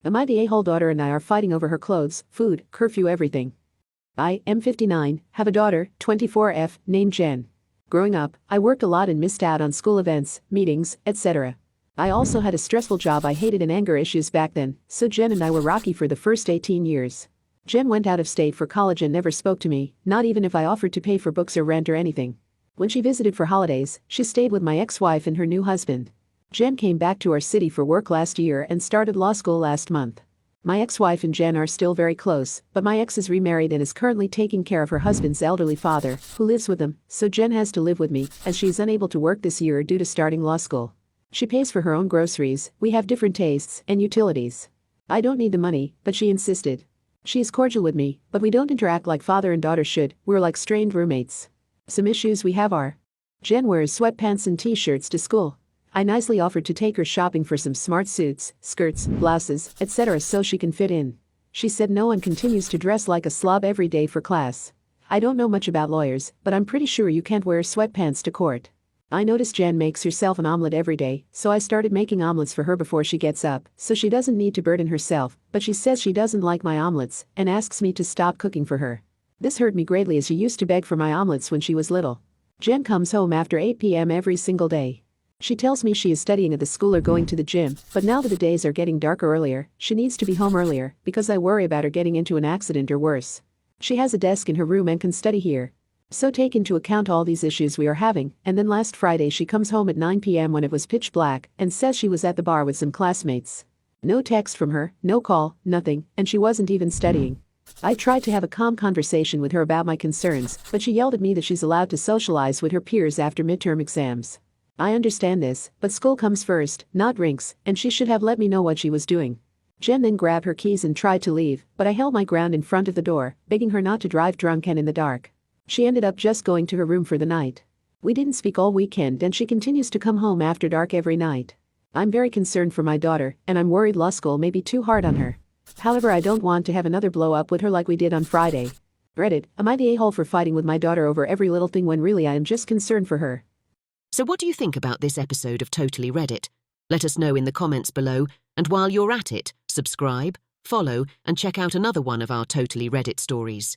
My the a-hole daughter and I are fighting over her clothes, food, curfew, everything. I am 59, have a daughter, 24F, named Jen. Growing up, I worked a lot and missed out on school events, meetings, etc. I also had a stressful job I hated and anger issues back then, so Jen and I were rocky for the first 18 years. Jen went out of state for college and never spoke to me, not even if I offered to pay for books or rent or anything. When she visited for holidays, she stayed with my ex-wife and her new husband. Jen came back to our city for work last year and started law school last month. My ex-wife and Jen are still very close, but my ex is remarried and is currently taking care of her husband's elderly father, who lives with him, so Jen has to live with me, as she is unable to work this year due to starting law school. She pays for her own groceries, we have different tastes, and utilities. I don't need the money, but she insisted. She is cordial with me, but we don't interact like father and daughter should, we're like strained roommates. Some issues we have are: Jen wears sweatpants and t-shirts to school. I nicely offered to take her shopping for some smart suits, skirts, blouses, etc. so she can fit in. She said no and continues to dress like a slob every day for class. I don't know much about lawyers, but I'm pretty sure you can't wear sweatpants to court. I noticed Jen makes herself an omelet every day, so I started making omelets for her before she gets up, so she doesn't need to burden herself, but she says she doesn't like my omelets and asks me to stop cooking for her. This hurt me greatly as she used to beg for my omelets when she was little. Jen comes home after 8 p.m. every single day. She tells me she is studying at the school or going to the gym, but now that the days are getting darker earlier, she needs to be home earlier because I worry about her getting into an accident or worse. She has a desk in her room and can study here. So take into account all these issues we are having, and then last Friday she comes home at 9 p.m. when it was pitch black and says she was at the bar with some classmates. No text from her, no call, nothing, and she wasn't even studying. I tried to have a calm conversation with her about my concerns, but she yelled at me that she's allowed to socialize with her peers after midterm exams. I understand this, but school comes first, not drinks, and she should have let me know what she was doing. Jen then grabbed her keys and tried to leave, but I held my ground in front of the door, begging her not to drive drunk and in the dark. She ended up just going to her room for the night. We didn't speak all weekend and she continues to come home after dark every night. I'm very concerned for my daughter, and I'm worried law school may be too hard on her. However, I don't want to have another blow up with her like we did on Friday. Reddit, am I the a-hole for fighting with my daughter over every little thing when really I am just concerned for her? So what do you think about this episode of Totally Reddit? Let us know in the comments below, and while you're at it, subscribe, follow, and check out another one of our Totally Reddit stories.